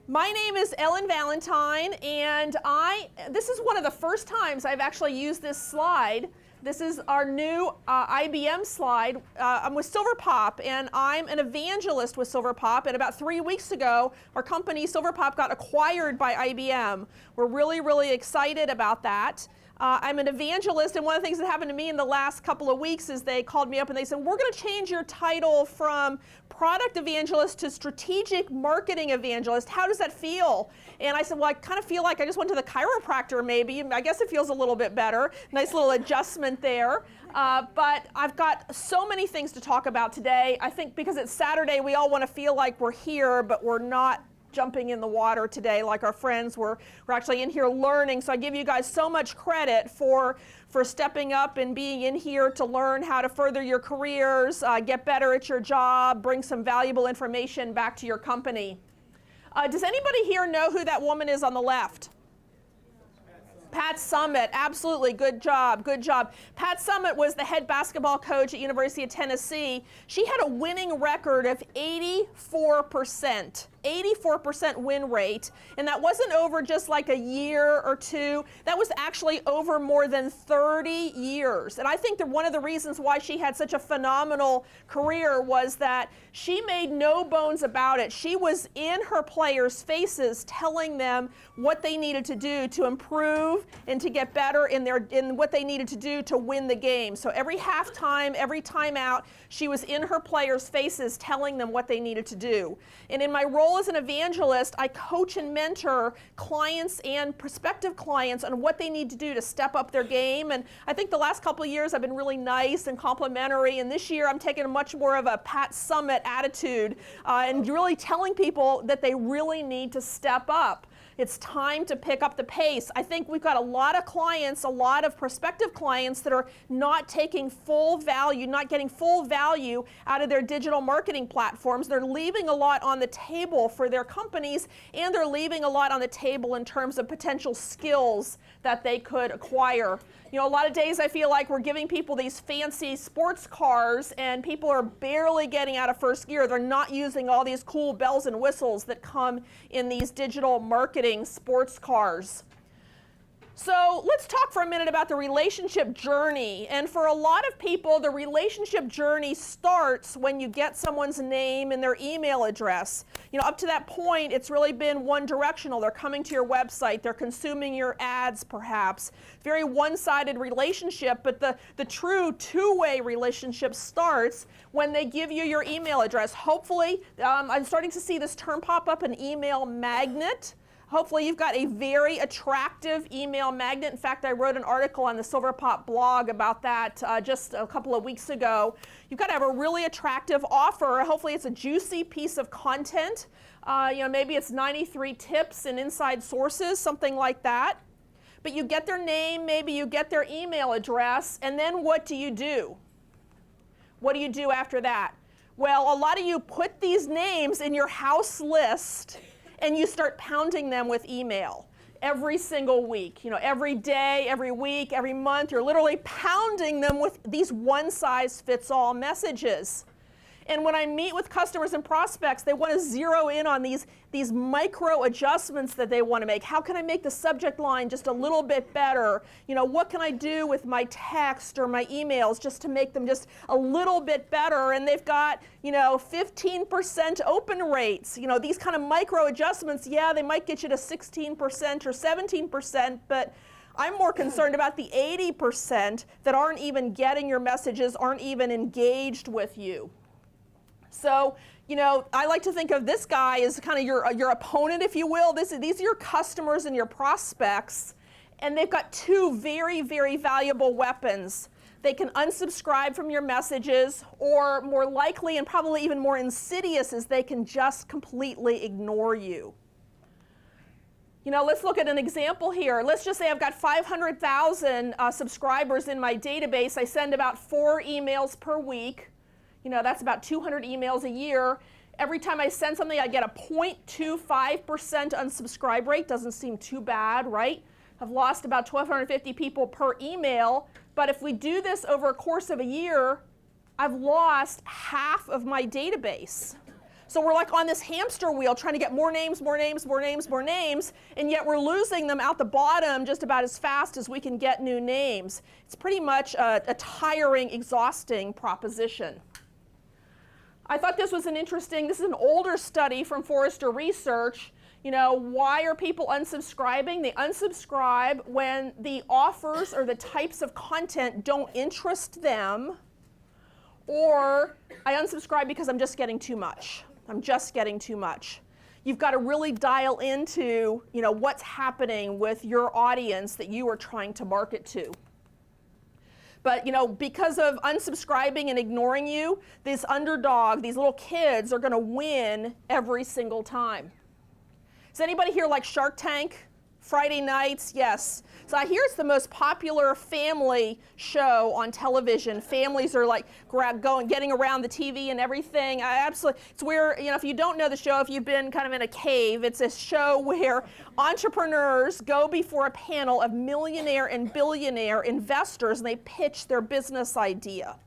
My name is Ellen Valentine, and this is one of the first times I've actually used this slide. This is our new IBM slide. I'm with SilverPop, and I'm an evangelist with SilverPop. And about 3 weeks ago, our company, SilverPop, got acquired by IBM. We're really, really excited about that. I'm an evangelist, and one of the things that happened to me in the last couple of weeks is they called me up and they said, we're going to change your title from product evangelist to strategic marketing evangelist. How does that feel? And I said, well, I kind of feel like I just went to the chiropractor maybe. I guess it feels a little bit better. Nice little adjustment there. But I've got so many things to talk about today. I think because it's Saturday, we all want to feel like we're here, but we're not jumping in the water today like our friends. We're actually in here learning, so I give you guys so much credit for stepping up and being in here to learn how to further your careers, get better at your job, bring some valuable information back to your company. Does anybody here know who that woman is on the left? Pat Summitt, absolutely, good job, good job. Pat Summitt was the head basketball coach at University of Tennessee. She had a winning record of 84%. 84% win rate, and that wasn't over just like a year or two. That was actually over more than 30 years. And I think that one of the reasons why she had such a phenomenal career was that she made no bones about it. She was in her players' faces telling them what they needed to do to improve and to get better in what they needed to do to win the game. So every halftime, every timeout, she was in her players' faces telling them what they needed to do. And in my role as an evangelist, I coach and mentor clients and prospective clients on what they need to do to step up their game. And I think the last couple of years I've been really nice and complimentary, and this year I'm taking a much more of a Pat Summitt attitude and really telling people that they really need to step up. It's time to pick up the pace. I think we've got a lot of clients, a lot of prospective clients that are not taking full value, not getting full value out of their digital marketing platforms. They're leaving a lot on the table for their companies, and they're leaving a lot on the table in terms of potential skills that they could acquire. You know, a lot of days I feel like we're giving people these fancy sports cars and people are barely getting out of first gear. They're not using all these cool bells and whistles that come in these digital marketing sports cars. So let's talk for a minute about the relationship journey. And for a lot of people, the relationship journey starts when you get someone's name and their email address. You know, up to that point, it's really been one directional. They're coming to your website, they're consuming your ads perhaps. Very one-sided relationship, but the true two-way relationship starts when they give you your email address. Hopefully, I'm starting to see this term pop up, an email magnet. Hopefully you've got a very attractive email magnet. In fact, I wrote an article on the SilverPop blog about that just a couple of weeks ago. You've got to have a really attractive offer. Hopefully it's a juicy piece of content. You know, maybe it's 93 tips and inside sources, something like that. But you get their name, maybe you get their email address, and then what do you do? What do you do after that? Well, a lot of you put these names in your house list and you start pounding them with email every single week. You know, every day, every week, every month, you're literally pounding them with these one-size-fits-all messages. And when I meet with customers and prospects, they want to zero in on these micro adjustments that they want to make. How can I make the subject line just a little bit better? You know, what can I do with my text or my emails just to make them just a little bit better? And they've got, you know, 15% open rates. You know, these kind of micro adjustments, yeah, they might get you to 16% or 17%, but I'm more concerned about the 80% that aren't even getting your messages, aren't even engaged with you. So, you know, I like to think of this guy as kind of your opponent, if you will. These are your customers and your prospects, and they've got two very, very valuable weapons. They can unsubscribe from your messages, or more likely and probably even more insidious is they can just completely ignore you. You know, let's look at an example here. Let's just say I've got 500,000 subscribers in my database. I send about 4 emails per week. You know, that's about 200 emails a year. Every time I send something, I get a 0.25% unsubscribe rate. Doesn't seem too bad, right? I've lost about 1,250 people per email. But if we do this over a course of a year, I've lost half of my database. So we're like on this hamster wheel trying to get more names, more names, more names, more names, and yet we're losing them out the bottom just about as fast as we can get new names. It's pretty much a tiring, exhausting proposition. I thought this was this is an older study from Forrester Research. You know, why are people unsubscribing? They unsubscribe when the offers or the types of content don't interest them, or I unsubscribe because I'm just getting too much. I'm just getting too much. You've got to really dial into, you know, what's happening with your audience that you are trying to market to. But, you know, because of unsubscribing and ignoring you, this underdog, these little kids are going to win every single time. Does anybody here like Shark Tank? Friday nights? Yes. So I hear it's the most popular family show on television. Families are like getting around the TV and everything. It's where, you know, if you don't know the show, if you've been kind of in a cave, it's a show where entrepreneurs go before a panel of millionaire and billionaire investors and they pitch their business idea.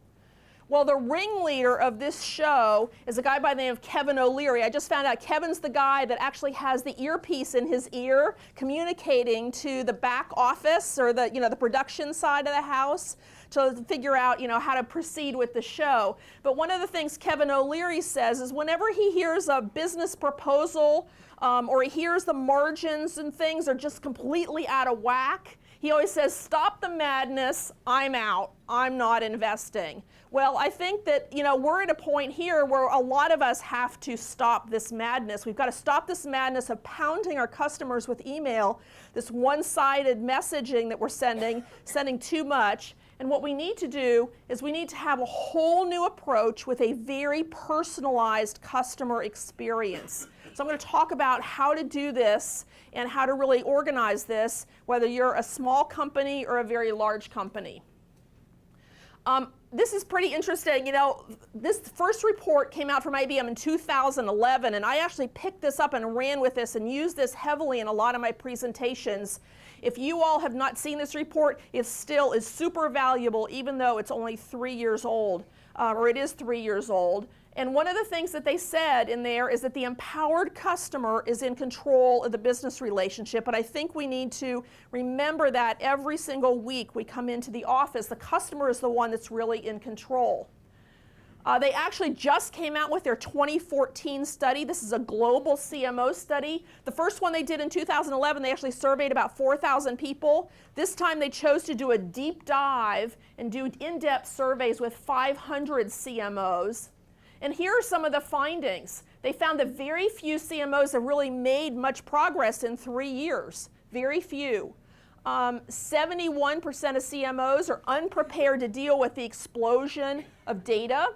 Well, the ringleader of this show is a guy by the name of Kevin O'Leary. I just found out Kevin's the guy that actually has the earpiece in his ear communicating to the back office or the, you know, the production side of the house to figure out, you know, how to proceed with the show. But one of the things Kevin O'Leary says is whenever he hears a business proposal or he hears the margins and things are just completely out of whack, he always says, stop the madness, I'm out, I'm not investing. Well, I think that, you know, we're at a point here where a lot of us have to stop this madness. We've got to stop this madness of pounding our customers with email, this one-sided messaging that we're sending too much. And what we need to do is we need to have a whole new approach with a very personalized customer experience. So I'm going to talk about how to do this and how to really organize this, whether you're a small company or a very large company. This is pretty interesting. You know, this first report came out from IBM in 2011, and I actually picked this up and ran with this and used this heavily in a lot of my presentations. If you all have not seen this report, it still is super valuable, even though it's only 3 years old, or it is 3 years old. And one of the things that they said in there is that the empowered customer is in control of the business relationship. But I think we need to remember that every single week we come into the office, the customer is the one that's really in control. They actually just came out with their 2014 study. This is a global CMO study. The first one they did in 2011, they actually surveyed about 4,000 people. This time they chose to do a deep dive and do in-depth surveys with 500 CMOs. And here are some of the findings. They found that very few CMOs have really made much progress in 3 years. Very few. 71% of CMOs are unprepared to deal with the explosion of data.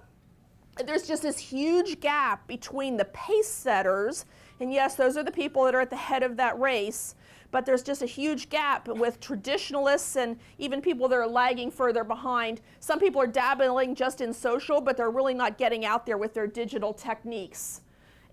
There's just this huge gap between the pace setters, and yes, those are the people that are at the head of that race, but there's just a huge gap with traditionalists and even people that are lagging further behind. Some people are dabbling just in social, but they're really not getting out there with their digital techniques.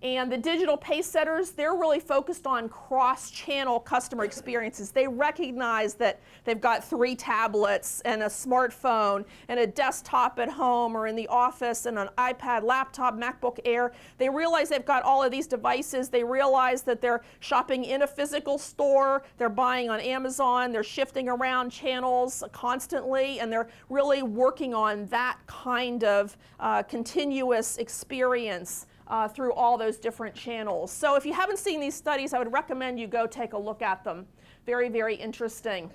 And the digital pace setters, they're really focused on cross-channel customer experiences. They recognize that they've got 3 tablets and a smartphone and a desktop at home or in the office and an iPad, laptop, MacBook Air. They realize they've got all of these devices. They realize that they're shopping in a physical store, they're buying on Amazon, they're shifting around channels constantly, and they're really working on that kind of continuous experience through all those different channels. So if you haven't seen these studies, I would recommend you go take a look at them. Very, very interesting.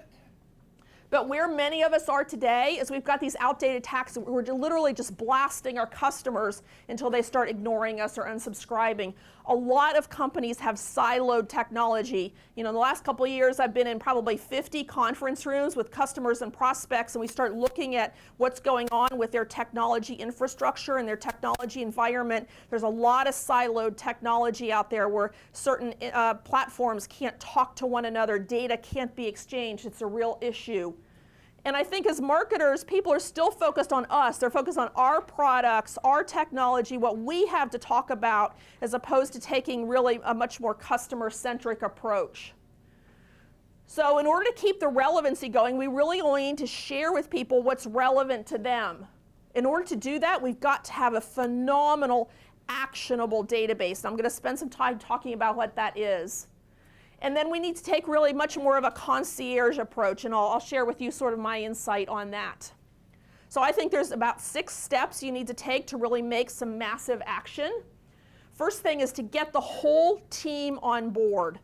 But where many of us are today is we've got these outdated attacks. We're literally just blasting our customers until they start ignoring us or unsubscribing. A lot of companies have siloed technology. You know, in the last couple of years, I've been in probably 50 conference rooms with customers and prospects, and we start looking at what's going on with their technology infrastructure and their technology environment. There's a lot of siloed technology out there where certain platforms can't talk to one another. Data can't be exchanged. It's a real issue. And I think as marketers, people are still focused on us. They're focused on our products, our technology, what we have to talk about, as opposed to taking really a much more customer-centric approach. So in order to keep the relevancy going, we really only need to share with people what's relevant to them. In order to do that, we've got to have a phenomenal actionable database. I'm going to spend some time talking about what that is. And then we need to take really much more of a concierge approach, and I'll share with you sort of my insight on that. So I think there's about 6 steps you need to take to really make some massive action. First thing is to get the whole team on board.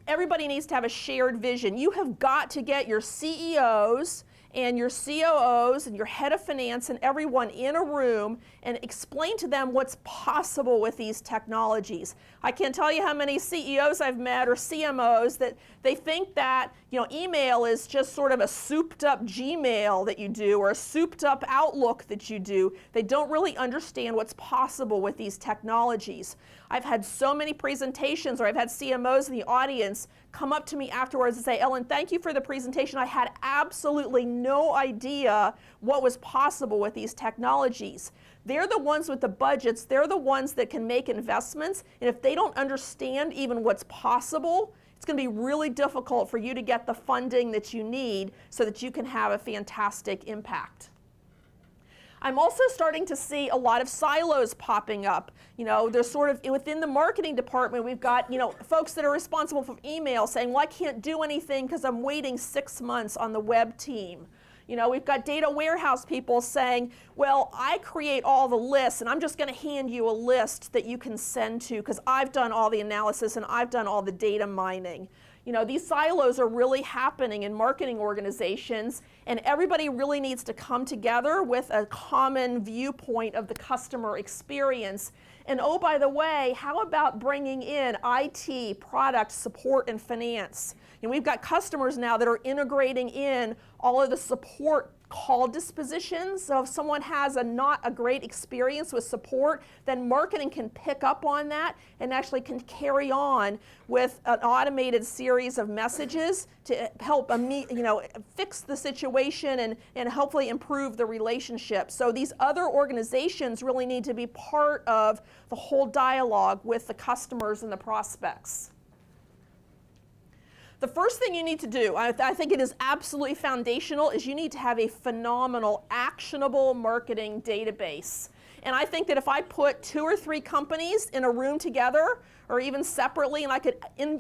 Everybody needs to have a shared vision. You have got to get your CEOs and your COOs and your head of finance and everyone in a room and explain to them what's possible with these technologies. I can't tell you how many CEOs I've met or CMOs that they think that email is just sort of a souped up Gmail that you do or a souped up Outlook that you do. They don't really understand what's possible with these technologies. I've had so many presentations, or I've had CMOs in the audience come up to me afterwards and say, Ellen, thank you for the presentation. I had absolutely no idea what was possible with these technologies. They're the ones with the budgets. They're the ones that can make investments. And if they don't understand even what's possible, it's going to be really difficult for you to get the funding that you need so that you can have a fantastic impact. I'm also starting to see a lot of silos popping up. There's sort of, within the marketing department, we've got, folks that are responsible for email saying, well, I can't do anything because I'm waiting 6 months on the web team. We've got data warehouse people saying, well, I create all the lists and I'm just going to hand you a list that you can send to because I've done all the analysis and I've done all the data mining. These silos are really happening in marketing organizations, and everybody really needs to come together with a common viewpoint of the customer experience. And oh, by the way, how about bringing in IT, product, support, and finance? We've got customers now that are integrating in all of the support call dispositions. So if someone has not a great experience with support, then marketing can pick up on that and actually can carry on with an automated series of messages to help fix the situation and hopefully improve the relationship. So these other organizations really need to be part of the whole dialogue with the customers and the prospects. The first thing you need to do, I think it is absolutely foundational, is you need to have a phenomenal, actionable marketing database. And I think that if I put 2 or 3 companies in a room together, or even separately, and I could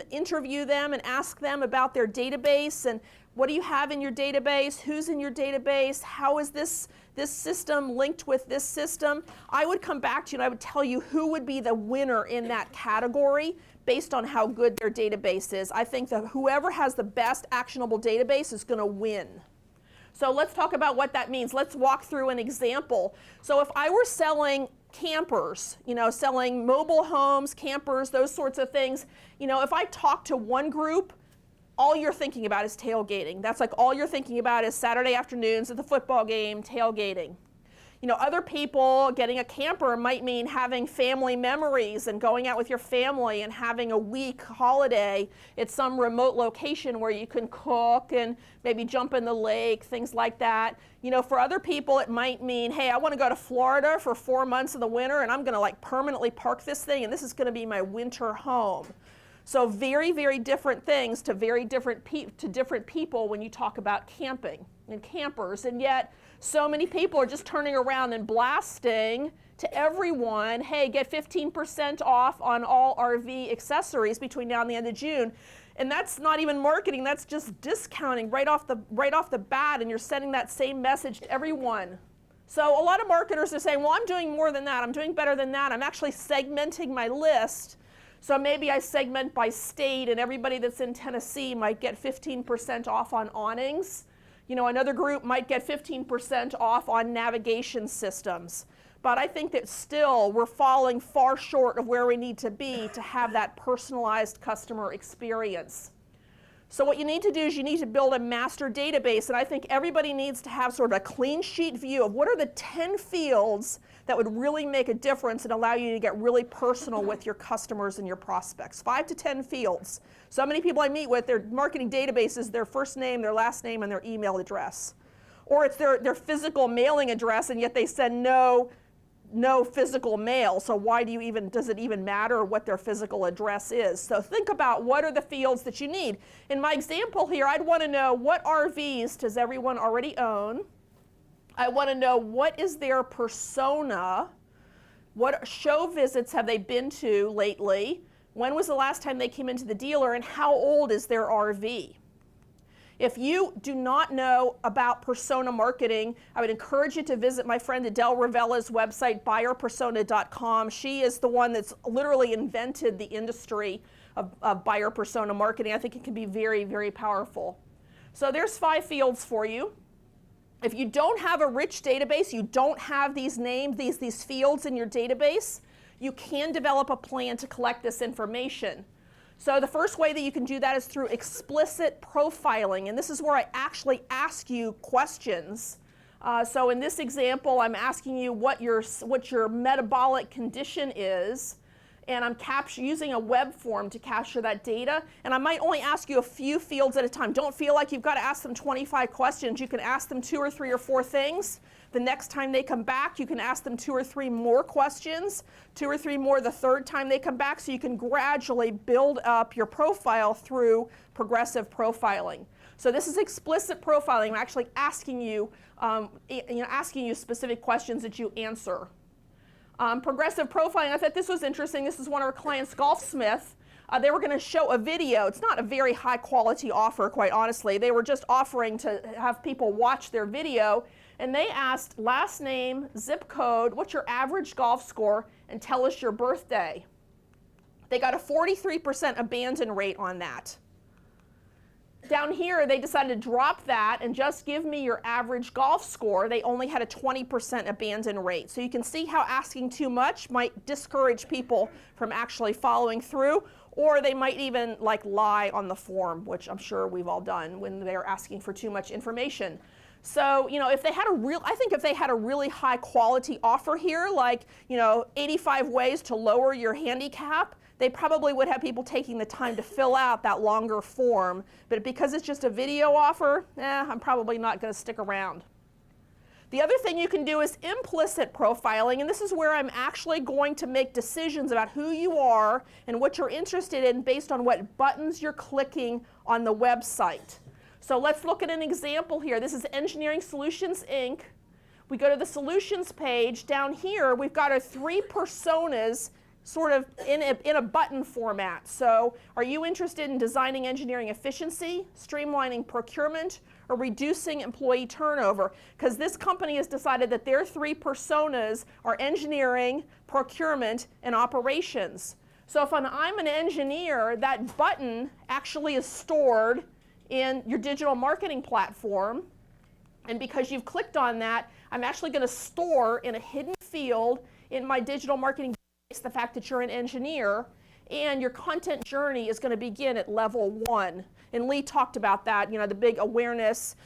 interview them and ask them about their database and what do you have in your database, who's in your database, how is this system linked with this system, I would come back to you and I would tell you who would be the winner in that category based on how good their database is. I think that whoever has the best actionable database is going to win. So let's talk about what that means. Let's walk through an example. So if I were selling campers, selling mobile homes, campers, those sorts of things, if I talk to one group, all you're thinking about is tailgating. That's like all you're thinking about is Saturday afternoons at the football game, tailgating. Other people getting a camper might mean having family memories and going out with your family and having a week holiday at some remote location where you can cook and maybe jump in the lake, things like that. For other people it might mean, hey, I want to go to Florida for 4 months in the winter and I'm going to permanently park this thing and this is going to be my winter home. So very, very different things to different people when you talk about camping and campers, and yet so many people are just turning around and blasting to everyone, hey, get 15% off on all RV accessories between now and the end of June. And that's not even marketing, that's just discounting right off the bat, and you're sending that same message to everyone. So a lot of marketers are saying, well, I'm doing more than that, I'm doing better than that, I'm actually segmenting my list. So maybe I segment by state, and everybody that's in Tennessee might get 15% off on awnings. Another group might get 15% off on navigation systems. But I think that still we're falling far short of where we need to be to have that personalized customer experience. So what you need to do is you need to build a master database, and I think everybody needs to have sort of a clean sheet view of what are the 10 fields that would really make a difference and allow you to get really personal with your customers and your prospects. 5 to 10 fields. So many people I meet with, their marketing database is their first name, their last name, and their email address. Or it's their physical mailing address, and yet they send no physical mail, so why does it even matter what their physical address is? So think about what are the fields that you need. In my example here, I'd want to know what RVs does everyone already own. I want to know what is their persona. What show visits have they been to lately? When was the last time they came into the dealer, and how old is their RV? If you do not know about persona marketing, I would encourage you to visit my friend Adele Ravella's website, buyerpersona.com. She is the one that's literally invented the industry of buyer persona marketing. I think it can be very, very powerful. So there's 5 fields for you. If you don't have a rich database, you don't have these names, these fields in your database, you can develop a plan to collect this information. So the first way that you can do that is through explicit profiling, and this is where I actually ask you questions. So in this example, I'm asking you what your metabolic condition is, and I'm using a web form to capture that data, and I might only ask you a few fields at a time. Don't feel like you've got to ask them 25 questions. You can ask them 2 or 3 or 4 things. The next time they come back, you can ask them 2 or 3 more questions, 2 or 3 more the third time they come back, so you can gradually build up your profile through progressive profiling. So this is explicit profiling. I'm actually asking you, asking you specific questions that you answer. Progressive profiling, I thought this was interesting. This is one of our clients, Golfsmith. They were going to show a video. It's not a very high quality offer, quite honestly. They were just offering to have people watch their video, and they asked last name, zip code, what's your average golf score, and tell us your birthday. They got a 43% abandon rate on that. Down here, they decided to drop that and just give me your average golf score. They only had a 20% abandon rate. So you can see how asking too much might discourage people from actually following through, or they might even lie on the form, which I'm sure we've all done when they're asking for too much information. So, if they had I think if they had a really high quality offer here, 85 ways to lower your handicap, they probably would have people taking the time to fill out that longer form. But because it's just a video offer, I'm probably not going to stick around. The other thing you can do is implicit profiling, and this is where I'm actually going to make decisions about who you are and what you're interested in based on what buttons you're clicking on the website. So let's look at an example here. This is Engineering Solutions, Inc. We go to the Solutions page. Down here, we've got our 3 personas sort of in a button format. So are you interested in designing engineering efficiency, streamlining procurement, or reducing employee turnover? Because this company has decided that their 3 personas are engineering, procurement, and operations. So if I'm an engineer, that button actually is stored in your digital marketing platform, and because you've clicked on that, I'm actually going to store in a hidden field in my digital marketing database the fact that you're an engineer, and your content journey is going to begin at level 1. And Lee talked about that, the big awareness,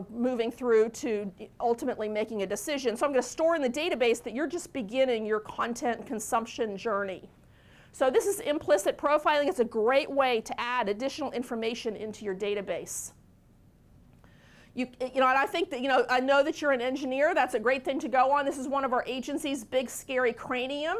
moving through to ultimately making a decision. So I'm going to store in the database that you're just beginning your content consumption journey. So this is implicit profiling. It's a great way to add additional information into your database. And I think that, I know that you're an engineer. That's a great thing to go on. This is one of our agency's big, scary cranium.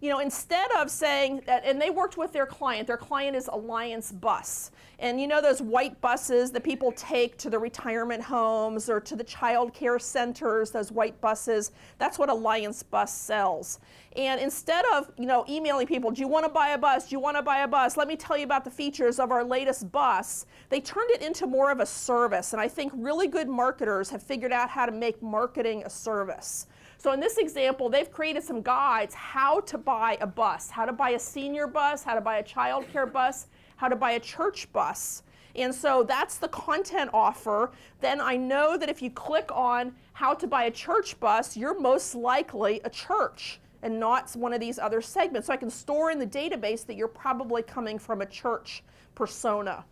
Instead of saying that, and they worked with their client is Alliance Bus. And those white buses that people take to the retirement homes or to the child care centers, those white buses, that's what Alliance Bus sells. And instead of, emailing people, do you want to buy a bus? Do you want to buy a bus? Let me tell you about the features of our latest bus. They turned it into more of a service. And I think really good marketers have figured out how to make marketing a service. So in this example, they've created some guides how to buy a bus, how to buy a senior bus, how to buy a child care bus, how to buy a church bus. And so that's the content offer. Then I know that if you click on how to buy a church bus, you're most likely a church and not one of these other segments. So I can store in the database that you're probably coming from a church persona.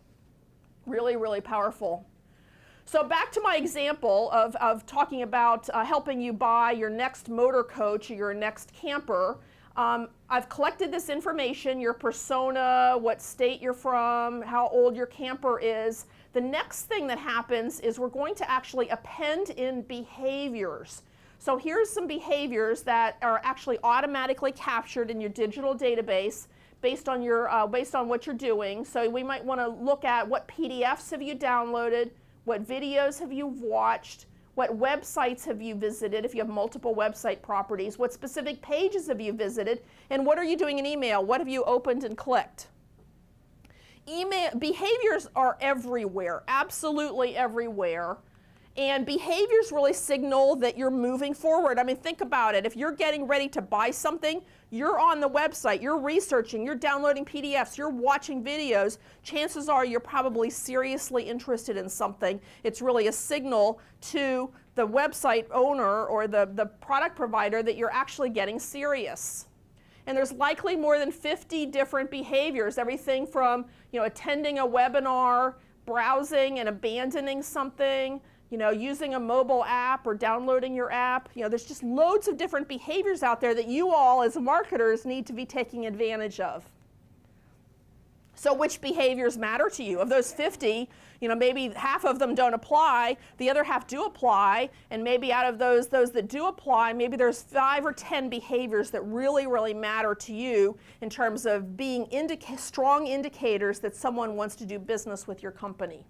Really, really powerful. So back to my example of talking about helping you buy your next motor coach or your next camper. I've collected this information, your persona, what state you're from, how old your camper is. The next thing that happens is we're going to actually append in behaviors. So here's some behaviors that are actually automatically captured in your digital database based on what you're doing. So we might want to look at what PDFs have you downloaded, what videos have you watched, What websites have you visited if you have multiple website properties? What specific pages have you visited? And what are you doing in email? What have you opened and clicked? Email behaviors are everywhere, absolutely everywhere. And behaviors really signal that you're moving forward. I mean, think about it. If you're getting ready to buy something, you're on the website, you're researching, you're downloading PDFs, you're watching videos, chances are you're probably seriously interested in something. It's really a signal to the website owner or the product provider that you're actually getting serious. And there's likely more than 50 different behaviors, everything from, attending a webinar, browsing and abandoning something, using a mobile app or downloading your app. There's just loads of different behaviors out there that you all as marketers need to be taking advantage of. So which behaviors matter to you? Of those 50, maybe half of them don't apply, the other half do apply, and maybe out of those that do apply, maybe there's 5 or 10 behaviors that really, really matter to you in terms of being strong indicators that someone wants to do business with your company.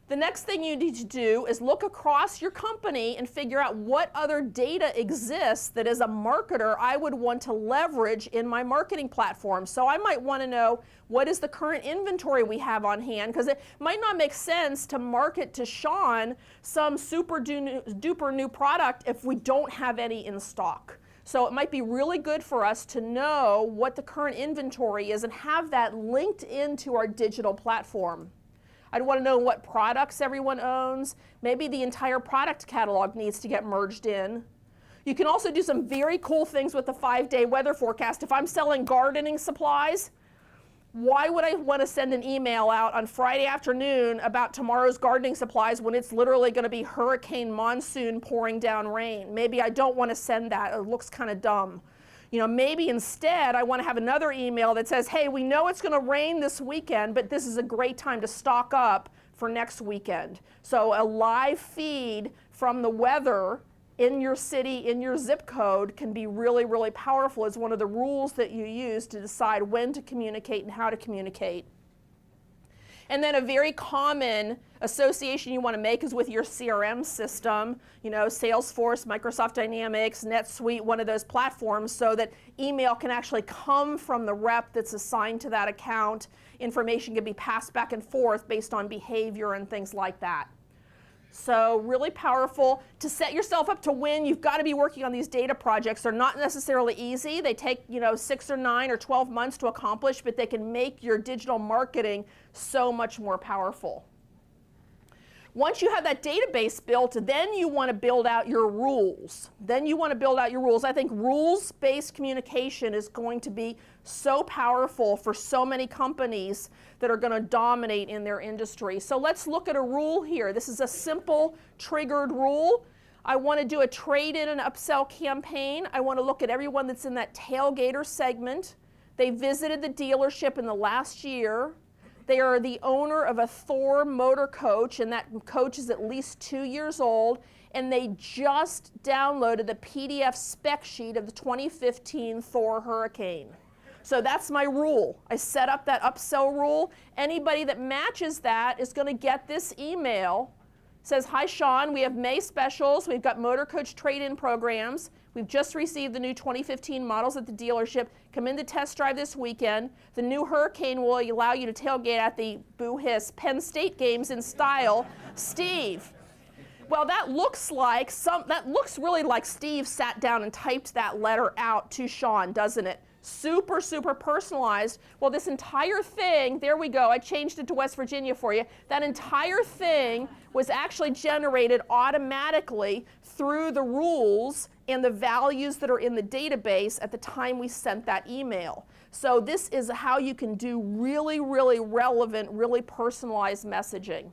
The next thing you need to do is look across your company and figure out what other data exists that as a marketer I would want to leverage in my marketing platform. So I might want to know what is the current inventory we have on hand, because it might not make sense to market to Sean some super duper new product if we don't have any in stock. So it might be really good for us to know what the current inventory is and have that linked into our digital platform. I'd want to know what products everyone owns. Maybe the entire product catalog needs to get merged in. You can also do some very cool things with the 5-day weather forecast. If I'm selling gardening supplies, why would I want to send an email out on Friday afternoon about tomorrow's gardening supplies when it's literally going to be hurricane monsoon pouring down rain? Maybe I don't want to send that. It looks kind of dumb. Maybe instead I want to have another email that says, hey, we know it's going to rain this weekend, but this is a great time to stock up for next weekend. So a live feed from the weather in your city, in your zip code, can be really, really powerful as one of the rules that you use to decide when to communicate and how to communicate. And then a very common association you want to make is with your CRM system, Salesforce, Microsoft Dynamics, NetSuite, one of those platforms, so that email can actually come from the rep that's assigned to that account. Information can be passed back and forth based on behavior and things like that. So really powerful. To set yourself up to win, you've got to be working on these data projects. They're not necessarily easy. They take 6 or 9 or 12 months to accomplish, but they can make your digital marketing so much more powerful. Once you have that database built, then you want to build out your rules. I think rules-based communication is going to be so powerful for so many companies that are going to dominate in their industry. So let's look at a rule here. This is a simple triggered rule. I want to do a trade-in and upsell campaign. I want to look at everyone that's in that tailgater segment. They visited the dealership in the last year. They are the owner of a Thor motor coach, and that coach is at least 2 years old, and they just downloaded the PDF spec sheet of the 2015 Thor Hurricane. So that's my rule. I set up that upsell rule. Anybody that matches that is going to get this email. It says, hi Sean, we have May specials. We've got motor coach trade-in programs. We've just received the new 2015 models at the dealership. Come in to test drive this weekend. The new Hurricane will allow you to tailgate at the Boo Hiss Penn State games in style. Steve. Well, that looks really like Steve sat down and typed that letter out to Sean, doesn't it? Super, super personalized. Well, this entire thing, there we go, I changed it to West Virginia for you. That entire thing was actually generated automatically through the rules and the values that are in the database at the time we sent that email. So this is how you can do really, really relevant, really personalized messaging.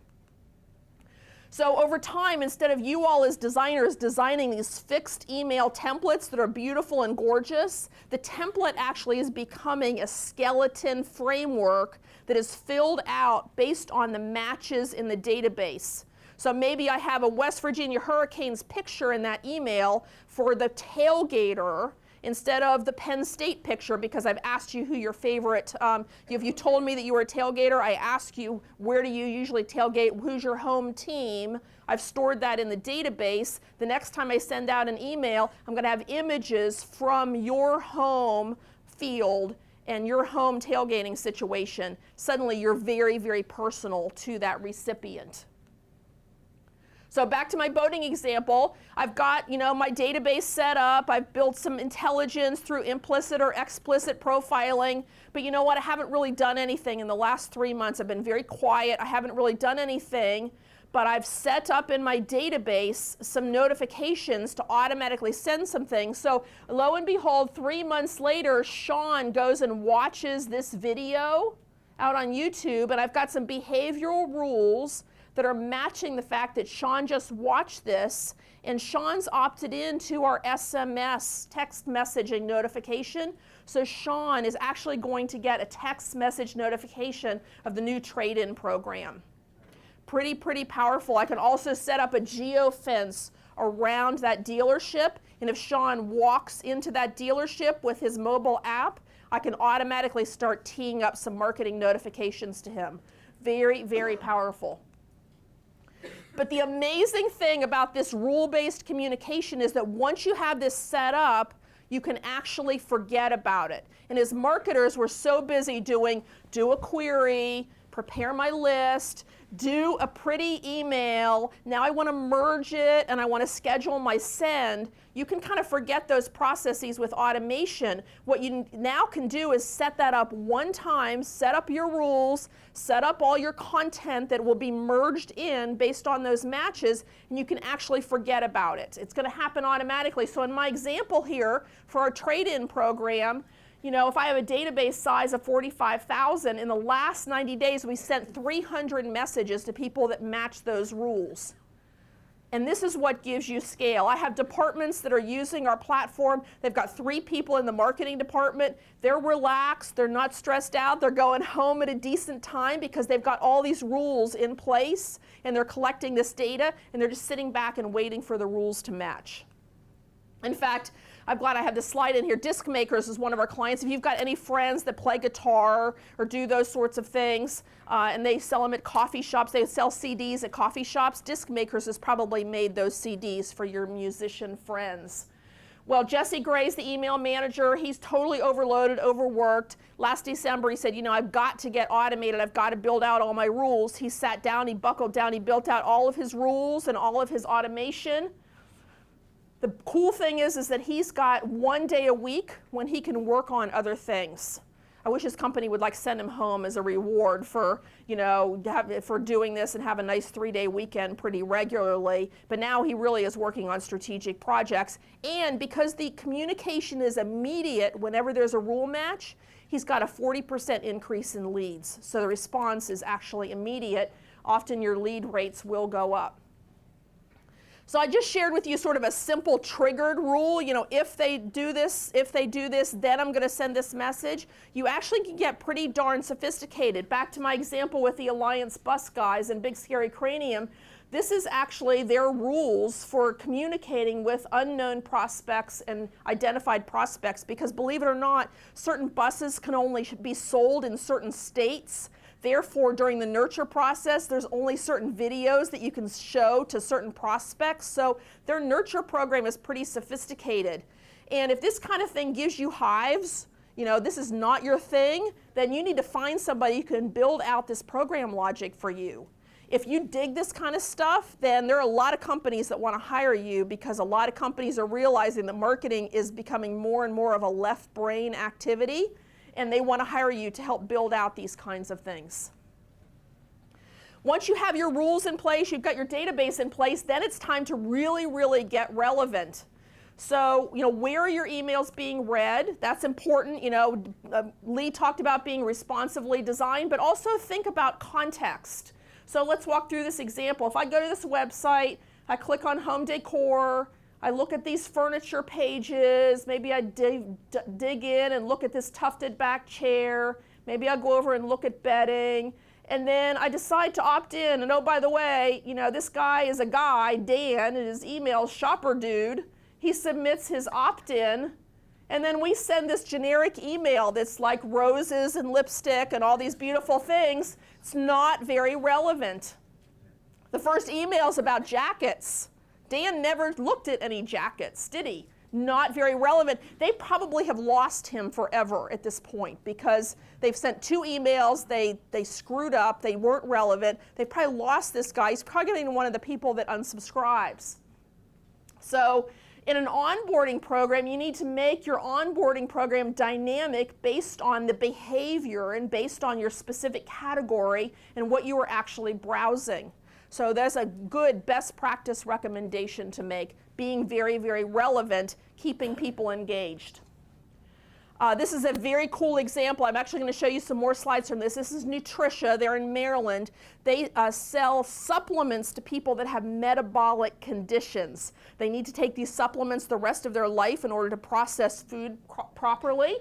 So over time, instead of you all as designers designing these fixed email templates that are beautiful and gorgeous, the template actually is becoming a skeleton framework that is filled out based on the matches in the database. So maybe I have a West Virginia Hurricanes picture in that email for the tailgater, instead of the Penn State picture, because I've asked you who your favorite, if you told me that you were a tailgater, I ask you where do you usually tailgate, who's your home team. I've stored that in the database. The next time I send out an email, I'm going to have images from your home field and your home tailgating situation. Suddenly you're very, very personal to that recipient. So back to my boating example, I've got, my database set up. I've built some intelligence through implicit or explicit profiling. But you know what? I haven't really done anything in the last 3 months. I've been very quiet. I haven't really done anything. But I've set up in my database some notifications to automatically send some things. So lo and behold, 3 months later, Sean goes and watches this video out on YouTube. And I've got some behavioral rules that are matching the fact that Sean just watched this, and Sean's opted into our SMS text messaging notification. So Sean is actually going to get a text message notification of the new trade-in program. Pretty powerful. I can also set up a geofence around that dealership, and if Sean walks into that dealership with his mobile app, I can automatically start teeing up some marketing notifications to him. Very, very powerful. But the amazing thing about this rule-based communication is that once you have this set up, you can actually forget about it. And as marketers, we're so busy do a query, prepare my list, do a pretty email, now I want to merge it and I want to schedule my send. You can kind of forget those processes with automation. What you now can do is set that up one time, set up your rules, set up all your content that will be merged in based on those matches, and you can actually forget about it. It's going to happen automatically. So in my example here for our trade-in program, if I have a database size of 45,000, in the last 90 days we sent 300 messages to people that match those rules. And this is what gives you scale. I have departments that are using our platform. They've got 3 people in the marketing department. They're relaxed, they're not stressed out, they're going home at a decent time because they've got all these rules in place and they're collecting this data and they're just sitting back and waiting for the rules to match. In fact, I'm glad I have this slide in here. Disc Makers is one of our clients. If you've got any friends that play guitar or do those sorts of things, and they sell them at coffee shops, they sell CDs at coffee shops, Disc Makers has probably made those CDs for your musician friends. Well, Jesse Gray's the email manager. He's totally overloaded, overworked. Last December he said, I've got to get automated. I've got to build out all my rules. He sat down, he buckled down, he built out all of his rules and all of his automation. The cool thing is that he's got 1 day a week when he can work on other things. I wish his company would send him home as a reward for, for doing this and have a nice 3-day weekend pretty regularly. But now he really is working on strategic projects. And because the communication is immediate whenever there's a rule match, he's got a 40% increase in leads. So the response is actually immediate. Often your lead rates will go up. So I just shared with you sort of a simple triggered rule. If they do this, then I'm going to send this message. You actually can get pretty darn sophisticated. Back to my example with the Alliance Bus guys and Big Scary Cranium. This is actually their rules for communicating with unknown prospects and identified prospects, because believe it or not, certain buses can only be sold in certain states. Therefore, during the nurture process, there's only certain videos that you can show to certain prospects. So their nurture program is pretty sophisticated. And if this kind of thing gives you hives, this is not your thing, then you need to find somebody who can build out this program logic for you. If you dig this kind of stuff, then there are a lot of companies that want to hire you, because a lot of companies are realizing that marketing is becoming more and more of a left brain activity, and they want to hire you to help build out these kinds of things. Once you have your rules in place, you've got your database in place, then it's time to really, really get relevant. So, where are your emails being read? That's important. Lee talked about being responsively designed, but also think about context. So let's walk through this example. If I go to this website, I click on home decor, I look at these furniture pages, maybe I dig in and look at this tufted back chair, maybe I'll go over and look at bedding, and then I decide to opt in, and oh, by the way, this guy is a guy, Dan, and his email's shopper dude. He submits his opt-in, And then we send this generic email that's like roses and lipstick and all these beautiful things. It's not very relevant. The first email's about jackets. Dan never looked at any jackets, did he? Not very relevant. They probably have lost him forever at this point because they've sent 2 emails, they screwed up, they weren't relevant. They probably lost this guy. He's probably getting one of the people that unsubscribes. So in an onboarding program, you need to make your onboarding program dynamic based on the behavior and based on your specific category and what you are actually browsing. So that's a good best practice recommendation to make, being very, very relevant, keeping people engaged. This is a very cool example. I'm actually going to show you some more slides from this. This is Nutritia. They're in Maryland. They sell supplements to people that have metabolic conditions. They need to take these supplements the rest of their life in order to process food properly.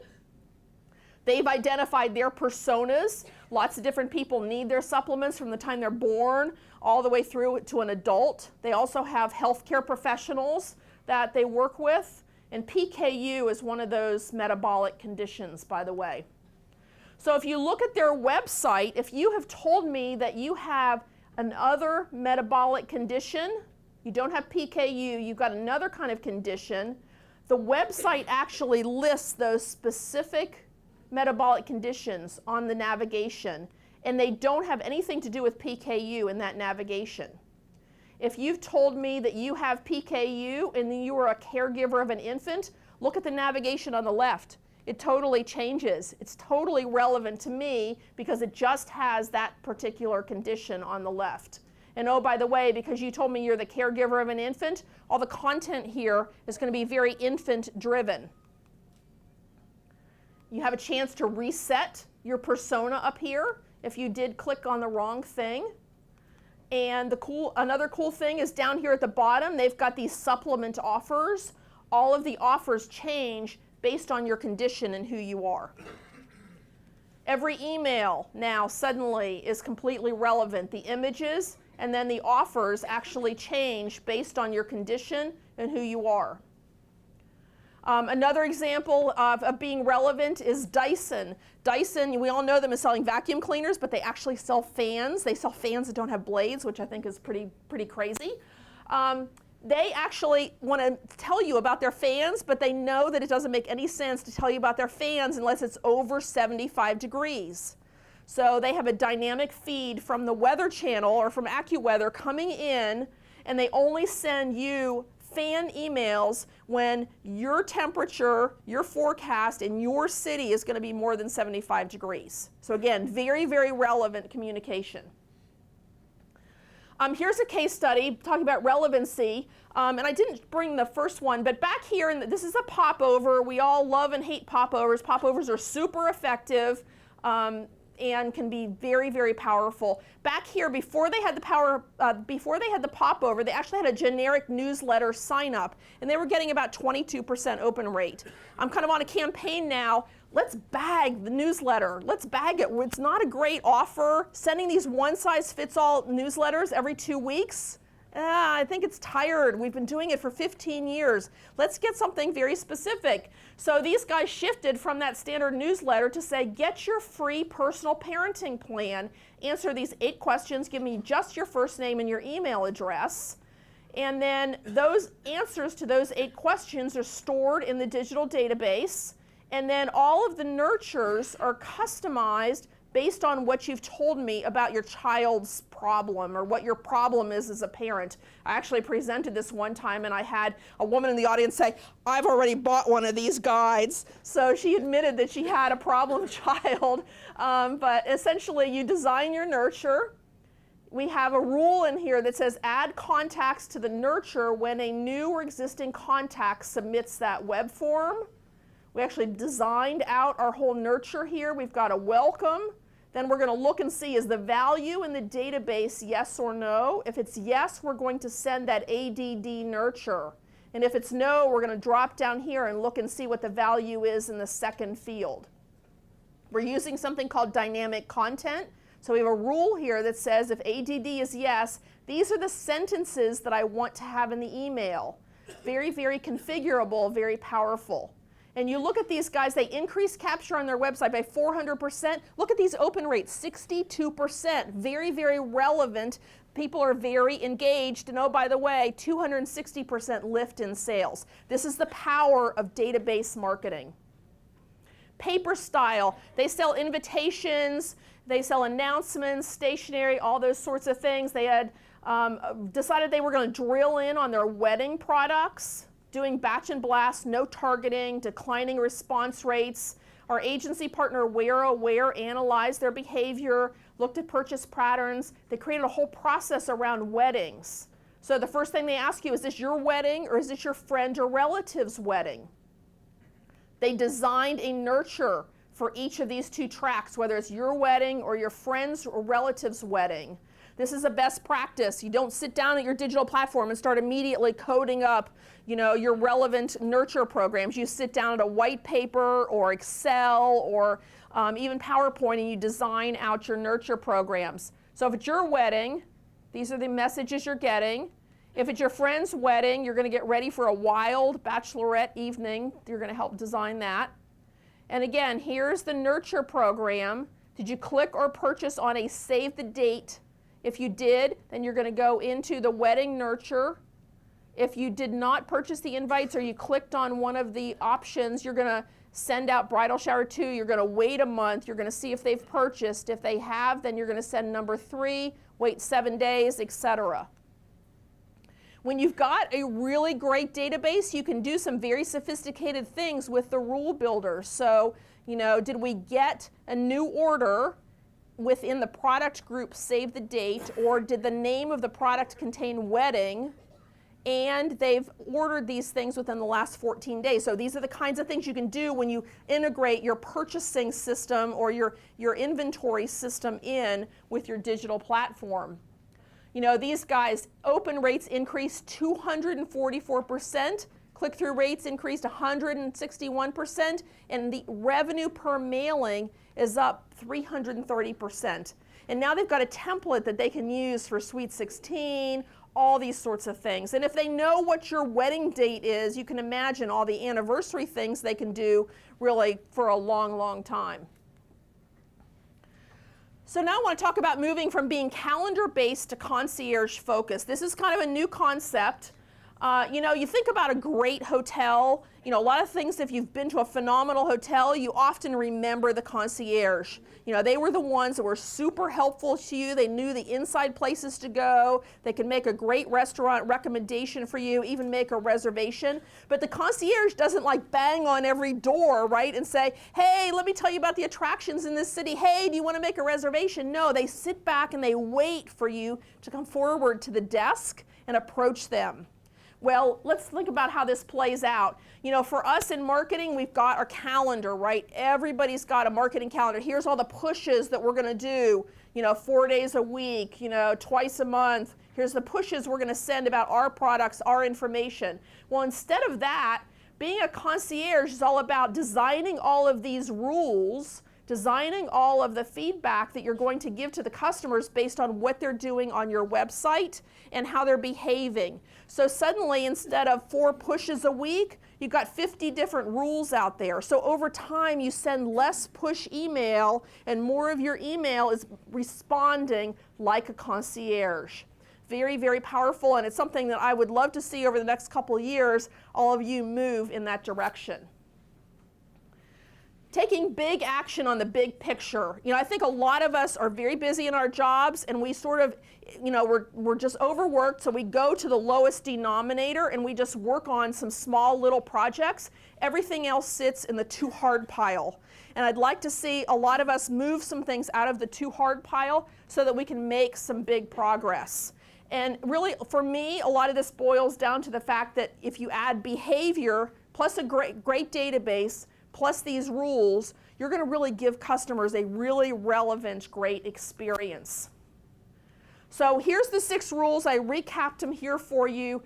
They've identified their personas. Lots of different people need their supplements from the time they're born all the way through to an adult. They also have healthcare professionals that they work with. And PKU is one of those metabolic conditions, by the way. So if you look at their website, if you have told me that you have another metabolic condition, you don't have PKU, you've got another kind of condition, the website actually lists those specific metabolic conditions on the navigation, and they don't have anything to do with PKU in that navigation. If you've told me that you have PKU and you are a caregiver of an infant, look at the navigation on the left. It totally changes. It's totally relevant to me because it just has that particular condition on the left. And oh, by the way, because you told me you're the caregiver of an infant, all the content here is going to be very infant-driven. You have a chance to reset your persona up here if you did click on the wrong thing. And another cool thing is down here at the bottom, they've got these supplement offers. All of the offers change based on your condition and who you are. Every email now suddenly is completely relevant. The images and then the offers actually change based on your condition and who you are. Another example of being relevant is Dyson. Dyson, we all know them as selling vacuum cleaners, but they actually sell fans. They sell fans that don't have blades, which I think is pretty crazy. They actually want to tell you about their fans, but they know that it doesn't make any sense to tell you about their fans unless it's over 75 degrees. So they have a dynamic feed from the Weather Channel or from AccuWeather coming in, and they only send you fan emails when your temperature, your forecast in your city is going to be more than 75 degrees. So again, very, very relevant communication. Here's a case study talking about relevancy, and I didn't bring the first one, but back here, this is a popover. We all love and hate popovers. Popovers are super effective and can be very, very powerful. Back here, before they had the popover, they actually had a generic newsletter sign up, and they were getting about 22% open rate. I'm kind of on a campaign now. Let's bag the newsletter. Let's bag it. It's not a great offer. Sending these one-size-fits-all newsletters every 2 weeks, I think it's tired. We've been doing it for 15 years. Let's get something very specific. So these guys shifted from that standard newsletter to say, get your free personal parenting plan, answer these 8 questions, give me just your first name and your email address. And then those answers to those 8 questions are stored in the digital database. And then all of the nurtures are customized based on what you've told me about your child's problem or what your problem is as a parent. I actually presented this one time and I had a woman in the audience say, I've already bought one of these guides. So she admitted that she had a problem child. But essentially you design your nurture. We have a rule in here that says add contacts to the nurture when a new or existing contact submits that web form. We actually designed out our whole nurture here. We've got a welcome. Then we're going to look and see, is the value in the database yes or no? If it's yes, we're going to send that ADD nurture. And if it's no, we're going to drop down here and look and see what the value is in the second field. We're using something called dynamic content. So we have a rule here that says if ADD is yes, these are the sentences that I want to have in the email. Very, very configurable, very powerful. And you look at these guys, they increase capture on their website by 400%. Look at these open rates, 62%. Very, very relevant. People are very engaged. And oh, by the way, 260% lift in sales. This is the power of database marketing. Paper style, they sell invitations, they sell announcements, stationery, all those sorts of things. They had decided they were going to drill in on their wedding products, doing batch and blast, no targeting, declining response rates. Our agency partner, Aware, analyzed their behavior, looked at purchase patterns. They created a whole process around weddings. So the first thing they ask you, is this your wedding or is this your friend or relative's wedding? They designed a nurture for each of these two tracks, whether it's your wedding or your friend's or relative's wedding. This is a best practice. You don't sit down at your digital platform and start immediately coding up, your relevant nurture programs. You sit down at a white paper or Excel or even PowerPoint and you design out your nurture programs. So if it's your wedding, these are the messages you're getting. If it's your friend's wedding, you're going to get ready for a wild bachelorette evening. You're going to help design that. And again, here's the nurture program. Did you click or purchase on a save the date? If you did, then you're going to go into the wedding nurture. If you did not purchase the invites or you clicked on one of the options, you're going to send out bridal shower 2. You're going to wait a month. You're going to see if they've purchased. If they have, then you're going to send number 3, wait 7 days, etc. When you've got a really great database, you can do some very sophisticated things with the rule builder. So, did we get a new order within the product group save the date, or did the name of the product contain wedding and they've ordered these things within the last 14 days. So these are the kinds of things you can do when you integrate your purchasing system or your inventory system in with your digital platform. These guys, open rates increased 244%, click-through rates increased 161%, and the revenue per mailing is up 330%. And now they've got a template that they can use for Sweet 16, all these sorts of things. And if they know what your wedding date is, you can imagine all the anniversary things they can do really for a long, long time. So now I want to talk about moving from being calendar-based to concierge-focused. This is kind of a new concept. You think about a great hotel, a lot of things, if you've been to a phenomenal hotel, you often remember the concierge. They were the ones that were super helpful to you. They knew the inside places to go. They could make a great restaurant recommendation for you, even make a reservation. But the concierge doesn't bang on every door, right, and say, hey, let me tell you about the attractions in this city. Hey, do you want to make a reservation? No, they sit back and they wait for you to come forward to the desk and approach them. Well, let's think about how this plays out. For us in marketing, we've got our calendar, right? Everybody's got a marketing calendar. Here's all the pushes that we're going to do, 4 days a week, twice a month. Here's the pushes we're going to send about our products, our information. Well, instead of that, being a concierge is all about designing all of these rules, designing all of the feedback that you're going to give to the customers based on what they're doing on your website and how they're behaving. So suddenly, instead of 4 pushes a week, you've got 50 different rules out there. So over time, you send less push email and more of your email is responding like a concierge. Very, very powerful, and it's something that I would love to see over the next couple of years, all of you move in that direction. Taking big action on the big picture. I think a lot of us are very busy in our jobs and we sort of, we're just overworked, so we go to the lowest denominator and we just work on some small little projects. Everything else sits in the too hard pile. And I'd like to see a lot of us move some things out of the too hard pile so that we can make some big progress. And really, for me, a lot of this boils down to the fact that if you add behavior plus a great database, plus these rules, you're going to really give customers a really relevant, great experience. So here's the 6 rules. I recapped them here for you.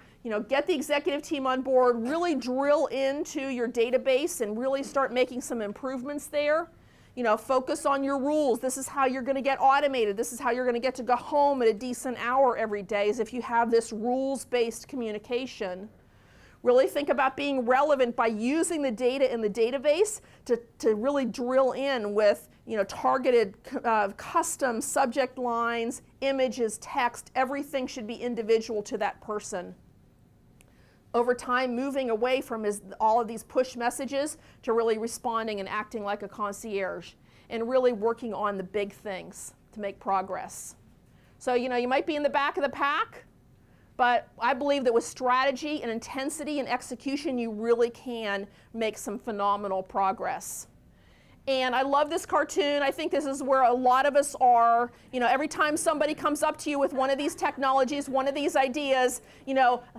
Get the executive team on board, really drill into your database and really start making some improvements there. Focus on your rules. This is how you're going to get automated. This is how you're going to get to go home at a decent hour every day, is if you have this rules-based communication. Really think about being relevant by using the data in the database to really drill in with targeted custom subject lines, images, text. Everything should be individual to that person. Over time, moving away from all of these push messages to really responding and acting like a concierge and really working on the big things to make progress. So you might be in the back of the pack, but I believe that with strategy and intensity and execution, you really can make some phenomenal progress. And I love this cartoon. I think this is where a lot of us are. Every time somebody comes up to you with one of these technologies, one of these ideas,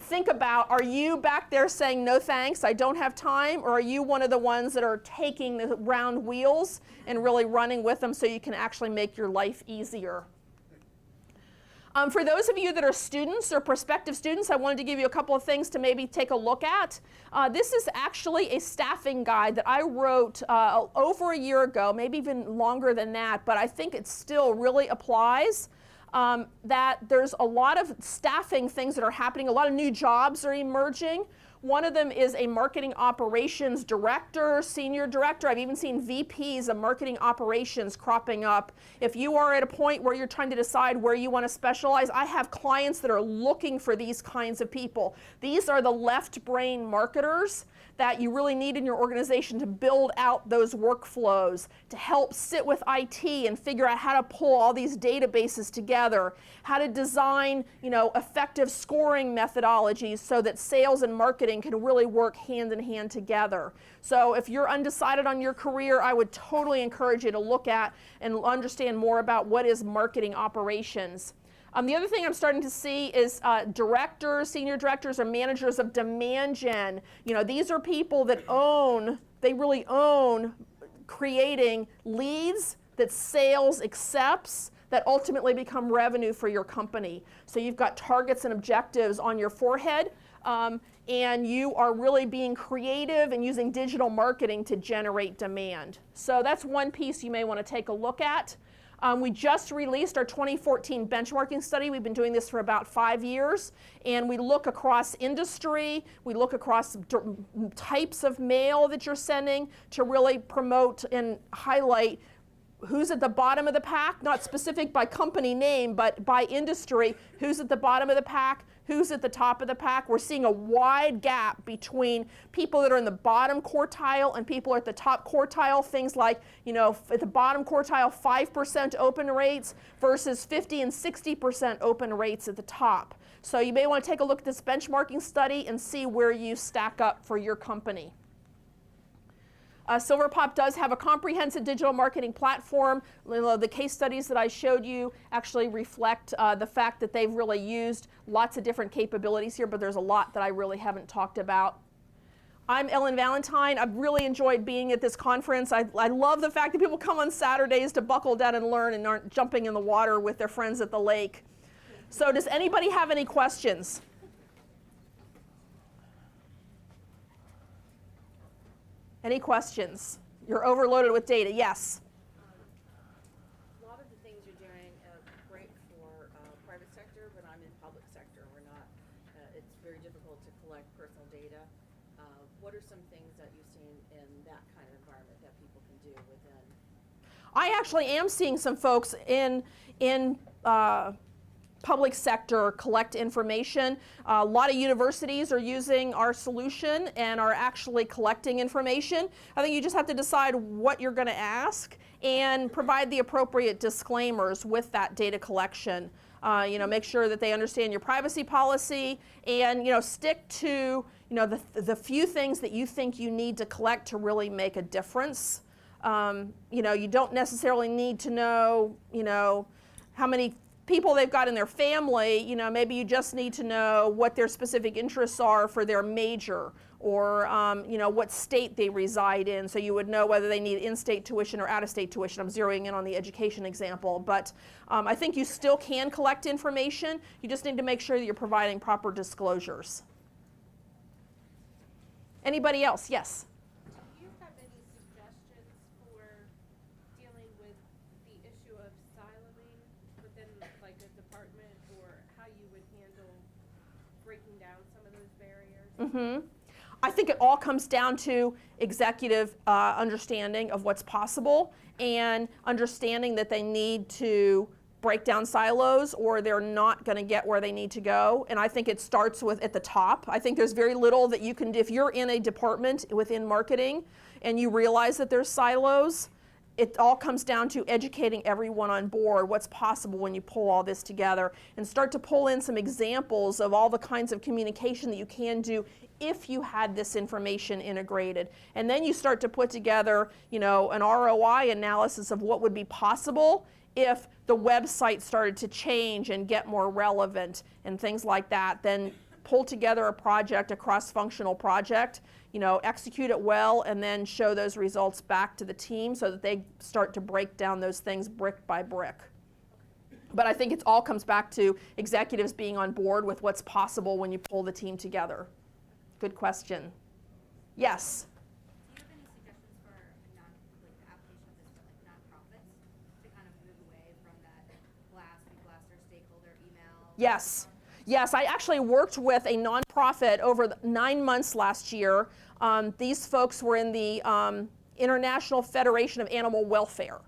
think about, are you back there saying, no thanks, I don't have time? Or are you one of the ones that are taking the round wheels and really running with them so you can actually make your life easier? For those of you that are students or prospective students, I wanted to give you a couple of things to maybe take a look at. This is actually a staffing guide that I wrote over a year ago, maybe even longer than that, but I think it still really applies. That there's a lot of staffing things that are happening, a lot of new jobs are emerging. One of them is a marketing operations director, senior director. I've even seen VPs of marketing operations cropping up. If you are at a point where you're trying to decide where you want to specialize, I have clients that are looking for these kinds of people. These are the left brain marketers that you really need in your organization to build out those workflows, to help sit with IT and figure out how to pull all these databases together, how to design, effective scoring methodologies so that sales and marketing can really work hand in hand together. So if you're undecided on your career, I would totally encourage you to look at and understand more about what is marketing operations. The other thing I'm starting to see is directors, senior directors, or managers of demand gen. These are people that they really own creating leads that sales accepts that ultimately become revenue for your company. So you've got targets and objectives on your forehead, and you are really being creative and using digital marketing to generate demand. So that's one piece you may want to take a look at. We just released our 2014 benchmarking study. We've been doing this for about 5 years, and we look across industry, we look across types of mail that you're sending to really promote and highlight who's at the bottom of the pack, not specific by company name, but by industry, who's at the bottom of the pack, who's at the top of the pack. We're seeing a wide gap between people that are in the bottom quartile and people at the top quartile. Things like, at the bottom quartile, 5% open rates versus 50 and 60% open rates at the top. So you may want to take a look at this benchmarking study and see where you stack up for your company. Silverpop does have a comprehensive digital marketing platform. The case studies that I showed you actually reflect the fact that they've really used lots of different capabilities here, but there's a lot that I really haven't talked about. I'm Ellen Valentine. I've really enjoyed being at this conference. I love the fact that people come on Saturdays to buckle down and learn and aren't jumping in the water with their friends at the lake. So does anybody have any questions? Any questions? You're overloaded with data. Yes? A lot of the things you're doing are great for private sector, but I'm in public sector. We're not, it's very difficult to collect personal data. What are some things that you've seen in that kind of environment that people can do within? I actually am seeing some folks in public sector collect information. A lot of universities are using our solution and are actually collecting information. I think you just have to decide what you're going to ask and provide the appropriate disclaimers with that data collection. Make sure that they understand your privacy policy and stick to the few things that you think you need to collect to really make a difference. You don't necessarily need to know how many people they've got in their family. Maybe you just need to know what their specific interests are for their major, or what state they reside in, so you would know whether they need in-state tuition or out-of-state tuition. I'm zeroing in on the education example, but I think you still can collect information. You just need to make sure that you're providing proper disclosures. Anybody else? Yes? Do you have any suggestions for dealing with the issue of siloing within like a department, or how you would handle breaking down some of those barriers? Mm-hmm. I think it all comes down to executive understanding of what's possible and understanding that they need to break down silos or they're not going to get where they need to go. And I think it starts with at the top. I think there's very little that you can do. If you're in a department within marketing and you realize that there's silos, it all comes down to educating everyone on board what's possible when you pull all this together and start to pull in some examples of all the kinds of communication that you can do if you had this information integrated. And then you start to put together, an ROI analysis of what would be possible if the website started to change and get more relevant and things like that. Then pull together a project, a cross-functional project, execute it well, and then show those results back to the team so that they start to break down those things brick by brick. But I think it all comes back to executives being on board with what's possible when you pull the team together. Good question. Yes? Do you have any suggestions for the application of this for nonprofits to kind of move away from that blast their stakeholder email? Yes. Yes, I actually worked with a nonprofit over 9 months last year. These folks were in the International Federation of Animal Welfare.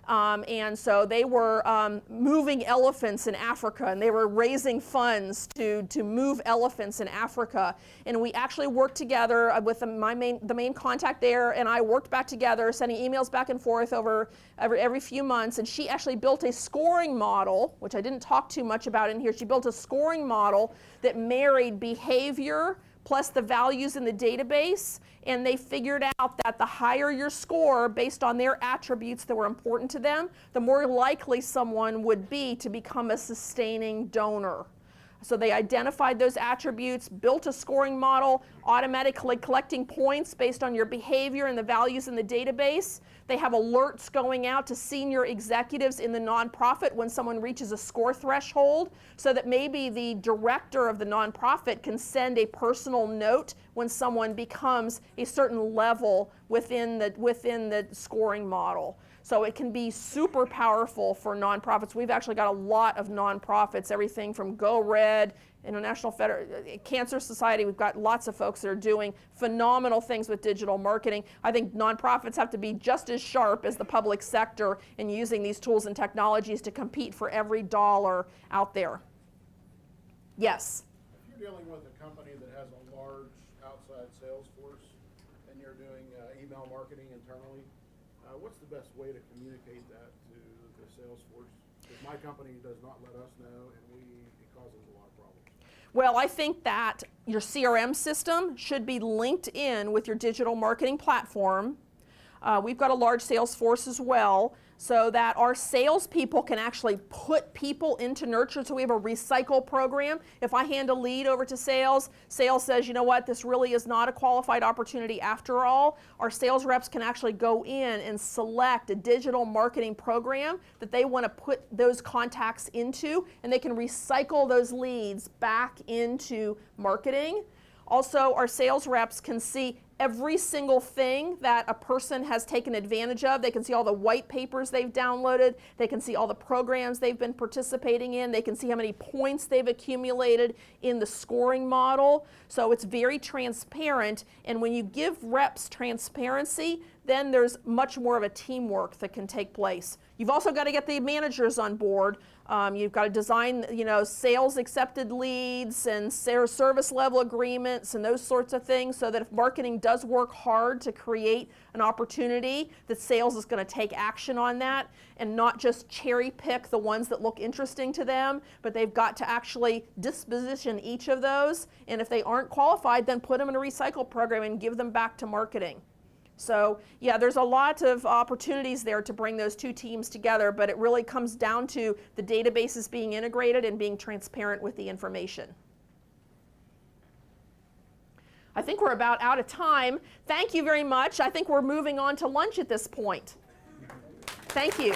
And so they were moving elephants in Africa, and they were raising funds to move elephants in Africa. And we actually worked together with the main contact there, and I worked back together, sending emails back and forth over every few months. And she actually built a scoring model, which I didn't talk too much about in here. She built a scoring model that married behavior plus the values in the database, and they figured out that the higher your score based on their attributes that were important to them, the more likely someone would be to become a sustaining donor. So they identified those attributes, built a scoring model, automatically collecting points based on your behavior and the values in the database. They have alerts going out to senior executives in the nonprofit when someone reaches a score threshold, so that maybe the director of the nonprofit can send a personal note when someone becomes a certain level within the scoring model. So it can be super powerful for nonprofits. We've actually got a lot of nonprofits, everything from Go Red, International Cancer Society. We've got lots of folks that are doing phenomenal things with digital marketing. I think nonprofits have to be just as sharp as the public sector in using these tools and technologies to compete for every dollar out there. Yes? If you're dealing with a company that has a large outside sales force and you're doing email marketing internally, what's the best way to communicate that to the sales force? Because my company does not let us know, and it causes a lot of problems. Well, I think that your CRM system should be linked in with your digital marketing platform. We've got a large sales force as well, so that our salespeople can actually put people into nurture. So we have a recycle program. If I hand a lead over to sales, sales says, you know what, this really is not a qualified opportunity after all. Our sales reps can actually go in and select a digital marketing program that they want to put those contacts into, and they can recycle those leads back into marketing. Also, our sales reps can see every single thing that a person has taken advantage of. They can see all the white papers they've downloaded. They can see all the programs they've been participating in. They can see how many points they've accumulated in the scoring model. So it's very transparent. And when you give reps transparency, then there's much more of a teamwork that can take place. You've also got to get the managers on board. You've got to design, sales accepted leads and service level agreements and those sorts of things, so that if marketing does work hard to create an opportunity, that sales is going to take action on that and not just cherry pick the ones that look interesting to them, but they've got to actually disposition each of those. And if they aren't qualified, then put them in a recycle program and give them back to marketing. So yeah, there's a lot of opportunities there to bring those two teams together, but it really comes down to the databases being integrated and being transparent with the information. I think we're about out of time. Thank you very much. I think we're moving on to lunch at this point. Thank you.